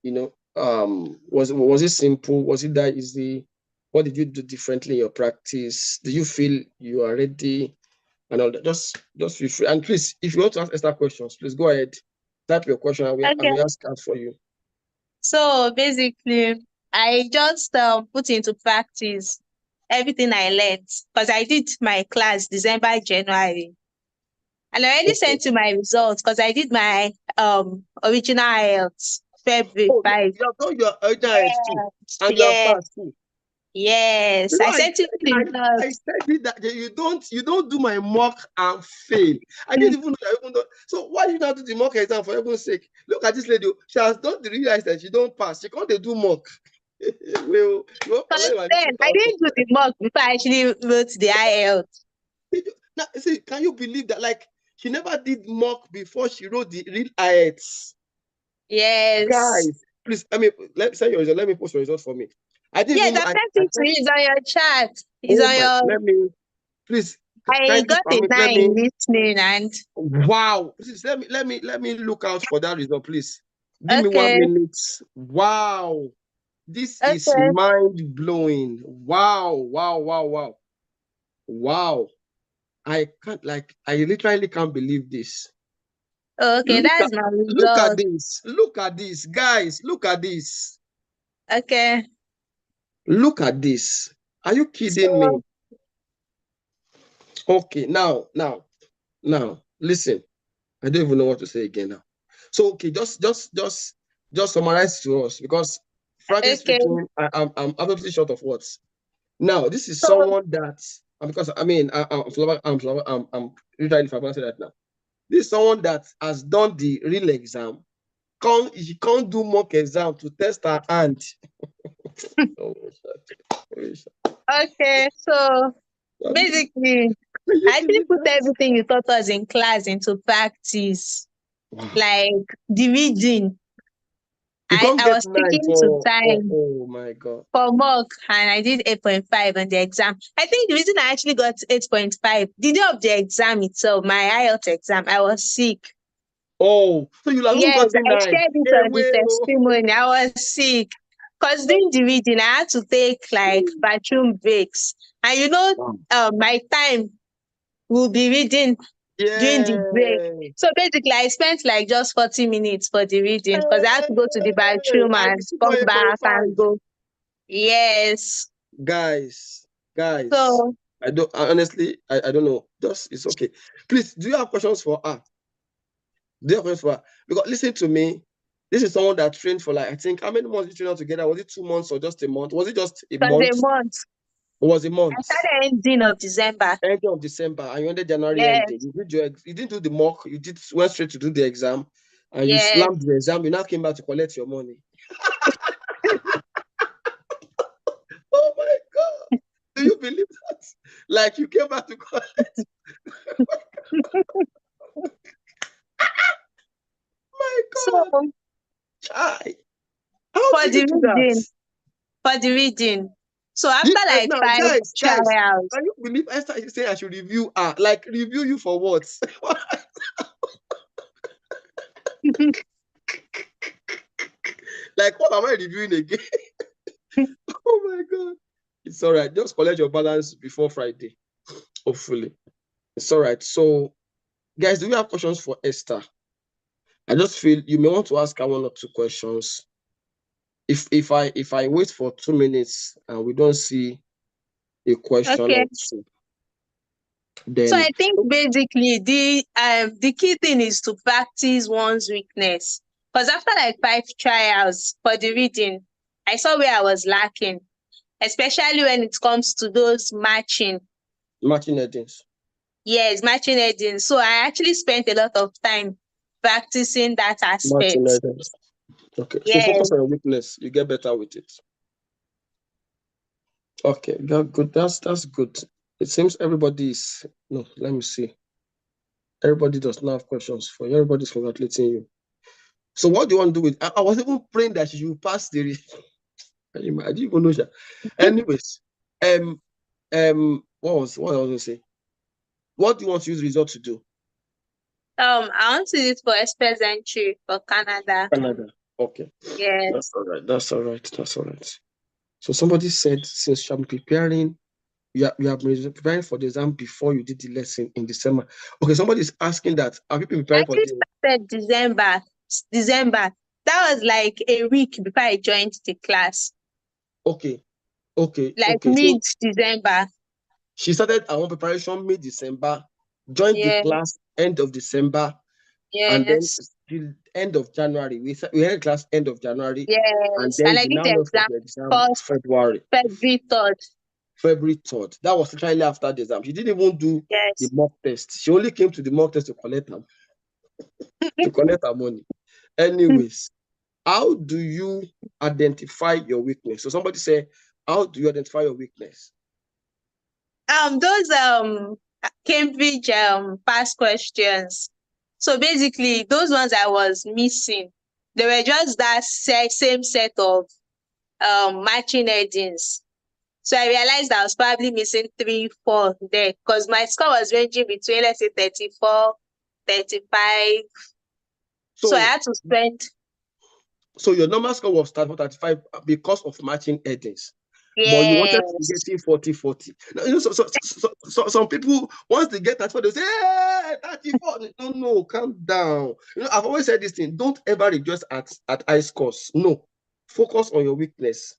Was it simple? Was it that easy? What did you do differently in your practice? Do you feel you are ready? And all that. Just feel free. And please, if you want to ask extra questions, please go ahead. Type your question and Okay. we ask out for you. So basically, I just put into practice everything I learned because I did my class December, January. And I already sent you my results because I did my original IELTS February 5. You have done your original too, and you have Yes. passed too. Yes. I sent you the I results. said that you don't do my mock and fail. I didn't even know that even though. So why you not do the mock exam for heaven's sake? Look at this lady. She has done the realize that she don't pass. She can't do mock. Well, I didn't do the mock before I actually wrote the IELTS. Now, see, can you believe that? Like, she never did mock before she wrote the real IELTS. Yes. Guys, please, let me post your result for me. I didn't even. I sent it to you. It's on your chat. It's on your. Let me, please. I got a 9 listening and. Wow. Please, let me look out for that result, please. Give me 1 minute. Wow. This is mind blowing. Wow. I literally can't believe this. Okay, that's my result. Look at this, guys. Look at this. Okay. Look at this. Are you kidding me? Okay, now, listen. I don't even know what to say again now. So, okay, just summarize to us because, frankly speaking, I'm absolutely short of words. Now, this is someone that, because I'm literally if I want to say that now. This is someone that has done the real exam. She can't do mock exam to test her hand. Okay, so basically, I actually put everything you taught us in class into practice. Wow. Like the reading. I was sticking to time. Oh my God. For mock, and I did 8.5 on the exam. I think the reason I actually got 8.5, the day of the exam itself, my IELTS exam, I was sick. Oh, so you have gotten 9. I shared it on the testimony. I was sick. Because during the reading, I had to take like bathroom breaks. And my time will be reading during the break. So basically, I spent like just 40 minutes for the reading because I had to go to the bathroom and come back and go. Yes. Guys. So, I don't know. It's okay. Please, do you have questions for her? Because listen to me. This is someone that trained for I think, how many months did you train together? Was it 2 months or just a month? Was it just a month? A month. It was a month. I started ending of December. Ending of December, and you ended January ending. You didn't do the mock. You went straight to do the exam, and you slammed the exam. You now came back to collect your money. Oh my God! Do you believe that? Like you came back to collect. My God! How did you do that? For the reading. So after 5 trials. Can you believe Esther is saying I should review her? Like review you for what? Like what am I reviewing again? Oh my God. It's all right. Just collect your balance before Friday. Hopefully. It's all right. So guys, do we have questions for Esther? I just feel you may want to ask her 1 or 2 questions. If I wait for 2 minutes and we don't see a question or 2, then so I think basically the key thing is to practice one's weakness. Because after 5 trials for the reading, I saw where I was lacking. especially when it comes to those matching. Matching headings. Yes, matching headings. So I actually spent a lot of time practicing that Matching aspect. headings. Okay. So Yes. focus on your weakness. You get better with it. Okay, good. That's good. It seems everybody is no, let me see. Everybody does not have questions for you. Everybody's congratulating you. So what do you want to do with I was even praying that you pass the I didn't even know that. Anyways, what was I going to say? What do you want to use the result to do? I want to use for express entry for Canada. Canada. Okay. Yes. That's all right. That's all right. That's all right. So somebody said since you're preparing, you have been preparing for the exam before you did the lesson in December. Okay, somebody's asking that. Have you been preparing for Actually the started December. That was like a week before I joined the class. Okay. Like So mid-December. she started her own preparation mid-December, joined the Yes. class end of December, and then Yes. till end of January. We had class end of January, and Yes. then And I you did now the went for exam the exam first February. February 3rd. February 3rd. That was literally after the exam. She didn't even do the Yes. mock test. She only came to the mock test to collect her money. Anyways, how do you identify your weakness? So somebody say, how do you identify your weakness? Those Cambridge past questions. So basically, those ones I was missing, they were just that same set of matching headings. So I realized I was probably missing 3, 4 there because my score was ranging between, let's say, 34, 35. So I had to spend. So your normal score was 35 because of matching headings. But you wanted to be Yes. getting 40. Now, you know, so some people, once they get 34, they say, hey, 34. No, calm down. You know, I've always said this thing. Don't ever rejoice at high scores. No. Focus on your weakness.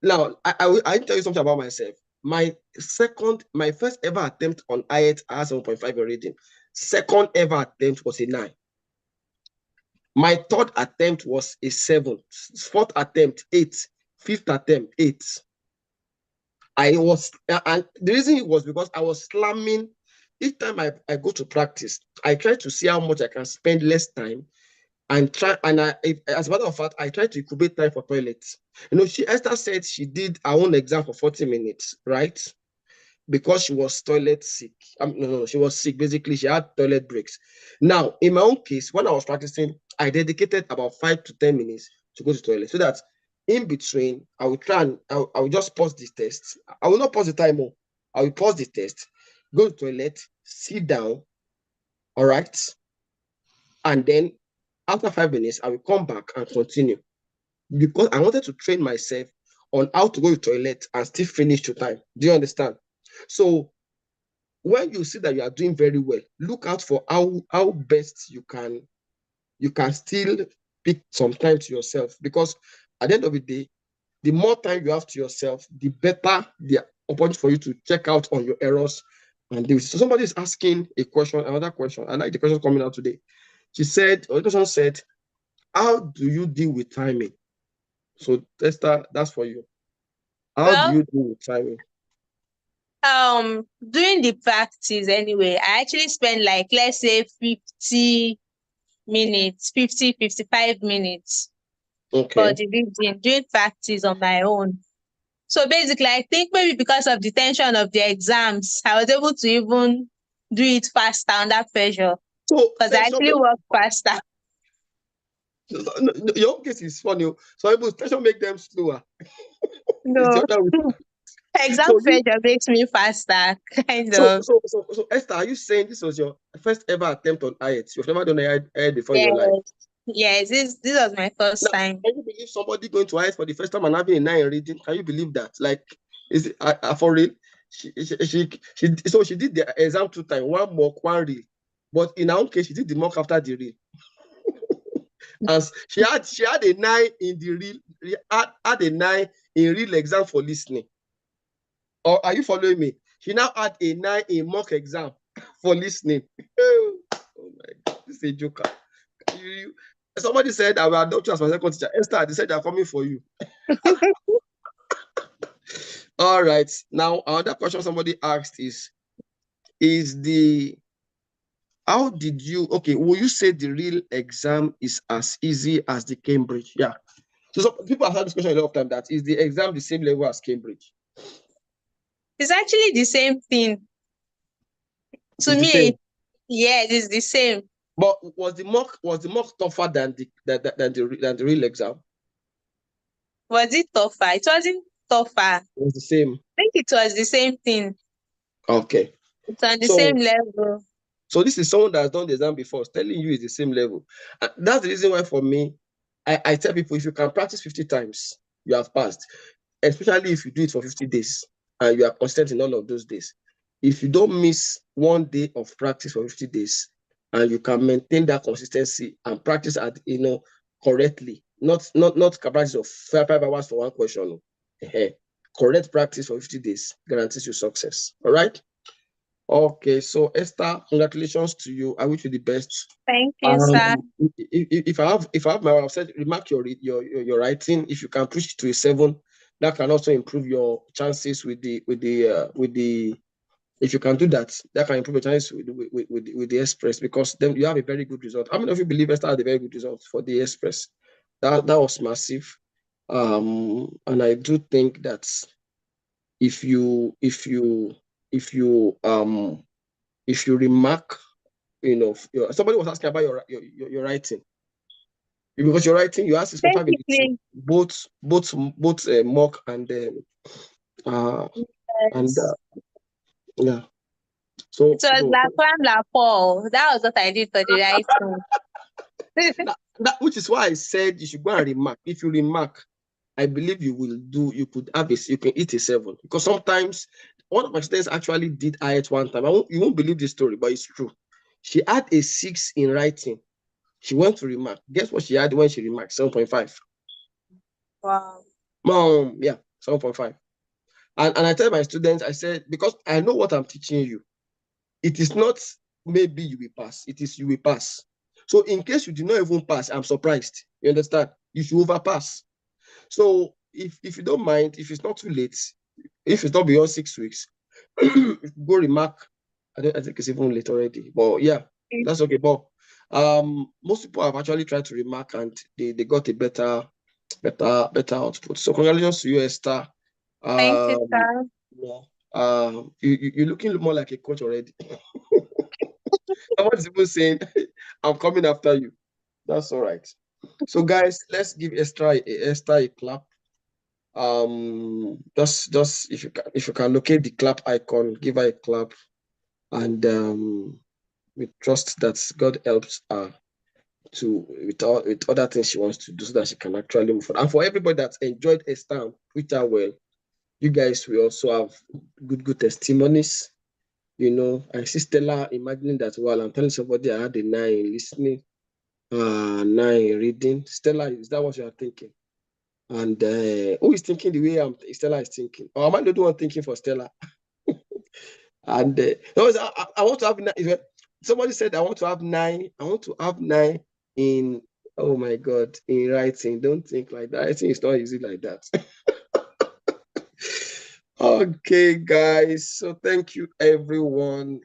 Now, I tell you something about myself. My first ever attempt on IELTS, I had 7.5 in reading. Second ever attempt was a 9. My third attempt was a 7. Fourth attempt, 8. Fifth attempt, 8. And the reason it was because I was slamming. Each time I go to practice, I try to see how much I can spend less time and try. And as a matter of fact, I try to incubate time for toilets. You know, Esther said she did her own exam for 40 minutes, right? Because she was toilet sick. No, she was sick. Basically, she had toilet breaks. Now, in my own case, when I was practicing, I dedicated about 5 to 10 minutes to go to the toilet so that in between, I will try and I will just pause the test. I will not pause the timer. I will pause the test, go to the toilet, sit down, all right? And then after 5 minutes, I will come back and continue because I wanted to train myself on how to go to the toilet and still finish to time. Do you understand? So when you see that you are doing very well, look out for how best you can still pick some time to yourself, because at the end of the day, the more time you have to yourself, the better the opportunity for you to check out on your errors and do it. So somebody is asking another question. I like the question coming out today. The person said, how do you deal with timing? So Esther, that's for you. How do Well, you deal with timing? doing the practice anyway, I actually spend like, let's say 50 minutes, 50, 55 minutes for Okay. the reading, doing practice on my own. So basically, I think maybe because of the tension of the exams, I was able to even do it faster under pressure So because I actually work faster. your own case is funny. So people tension make them slower. It's the No, other way. exam So you pressure makes me faster, kind so of. so so so Esther, are you saying this was your first ever attempt on IELTS? You've never done IELTS before in your life? Yes, yes, this was my first Now, time. can you believe somebody going to IELTS for the first time and having a 9 in reading? Can you believe that? Like, is it for real? So she did the exam 2 times, one mock, one real. But in her own case, she did the mock after the real. As she had a 9 in the real, had a 9 in real exam for listening. Or are you following me? She now had a 9 in mock exam for listening. Oh my God, this is a joker. Somebody said I will adopt you as my second teacher. Esther, they said they are coming for you. All right. Now, another question somebody asked is how did you, okay, will you say the real exam is as easy as the Cambridge? Yeah. So some people have had this question a lot of time, that is the exam the same level as Cambridge? It's actually the same thing. To It's the me, same. yeah, it's the same. But was the mock tougher than the real exam? Was it tougher? It wasn't tougher. It was the same. I think it was the same thing. Okay. It's on the So same level. So this is someone that has done the exam before, telling you it's the same level. And that's the reason why for me, I tell people, if you can practice 50 times, you have passed. Especially if you do it for 50 days and you are consistent in all of those days. If you don't miss one day of practice for 50 days and you can maintain that consistency and practice at correctly, not practice of 5 hours for one question. Correct practice for 50 days guarantees you success. All right. Okay, so Esther, congratulations to you. I wish you the best. Thank you, sir. If I have my, I've said, remark your writing. If you can push it to a 7, that can also improve your chances with the. If you can do that, that can improve your chances with the Express, because then you have a very good result. How many of you believe Esther had a very good result for the Express? That was massive, and I do think that if you remark, somebody was asking about your writing, because your writing, you asked 6.5 in the two, both mock and yeah. So it was La Clam La Paul. That was what I did for the writing. which is why I said you should go and remark. If you remark, I believe you could eat a 7, because sometimes one of my students actually did IELTS one time. You won't believe this story, but it's true. She had a 6 in writing. She went to remark. Guess what she had when she remarked? 7.5. Wow. Yeah, 7.5. And I tell my students, I said, because I know what I'm teaching you. It is not maybe you will pass. It is you will pass. So in case you do not even pass, I'm surprised. You understand? You should overpass. So if you don't mind, if it's not too late, if it's not beyond 6 weeks, go remark. I think it's even late already. But yeah, that's okay. But most people have actually tried to remark and they got a better output. So congratulations to you, Esther. Thank you, sir. You're looking more like a coach already. Someone's even saying, I'm coming after you. That's all right. So guys, let's give Esther a clap. Just if you can locate the clap icon, give her a clap. And we trust that God helps her with other things she wants to do, so that she can actually move forward. And for everybody that's enjoyed Esther and treat her well, you guys will also have good testimonies. I see Stella imagining that while I'm telling somebody I had a 9 in listening, 9 in reading. Stella, is that what you are thinking? And who is thinking the way Stella is thinking? Or am I the one thinking for Stella? And I want to have 9. Somebody said I want to have 9. I want to have 9 in, oh my God, in writing. Don't think like that. I think it's not easy like that. Okay, guys. So thank you, everyone.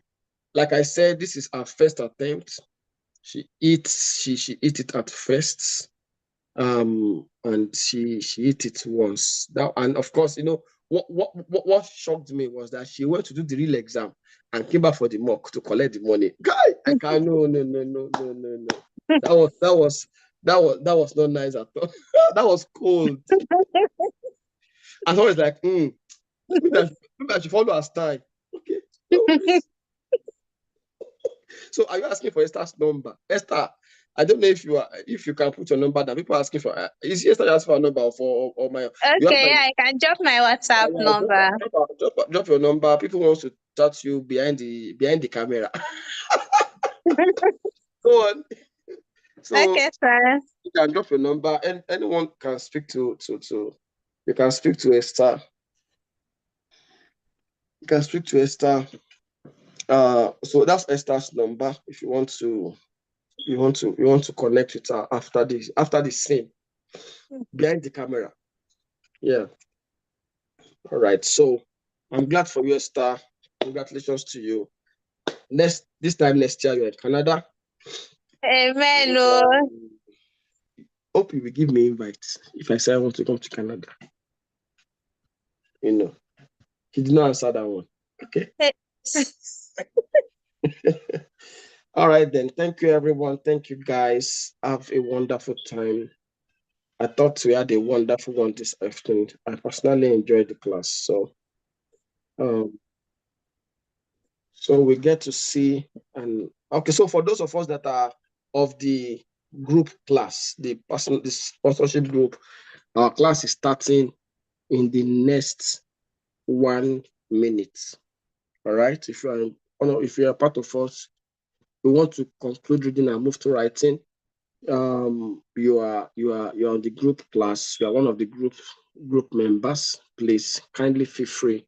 Like I said, this is our first attempt. She ate it at first. And she ate it once. And of course, what shocked me was that she went to do the real exam and came back for the mock to collect the money. Guy, I can't. No. That was not nice at all. That was cold. And so it's like, maybe I should follow her style. Okay. So are you asking for Esther's number? Esther, I don't know if you can put your number down. People are asking for is Esther asking for a number or my? Okay, I can drop my WhatsApp number. Drop your number. People want to touch you behind the camera. Go on. So Okay, sir. you can drop your number, and anyone can speak to you can speak to Esther. You can speak to Esther. So that's Esther's number. If you want to connect with her after the scene behind the camera. Yeah. All right. So I'm glad for you, Esther. Congratulations to you. This time next year you're in Canada. Amen. And, Oh. hope you will give me invites if I say I want to come to Canada. You know, he did not answer that one. Okay. All right then. Thank you, everyone. Thank you, guys. Have a wonderful time. I thought we had a wonderful one this afternoon. I personally enjoyed the class. Um, so we get to see, and okay, so for those of us that are of the group class, the sponsorship group, our class is starting in the next 1 minute. All right. If you are part of us, we want to conclude reading and move to writing. You're on the group class. You are one of the group members. Please kindly feel free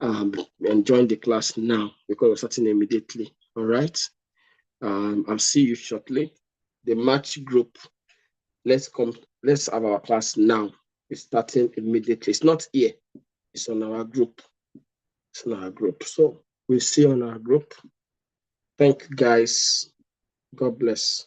and join the class now because we're starting immediately. All right. I'll see you shortly. The match group. Let's have our class now. It's starting immediately. It's not here. It's on our group. It's on our group. So we'll see you on our group. Thank you, guys. God bless.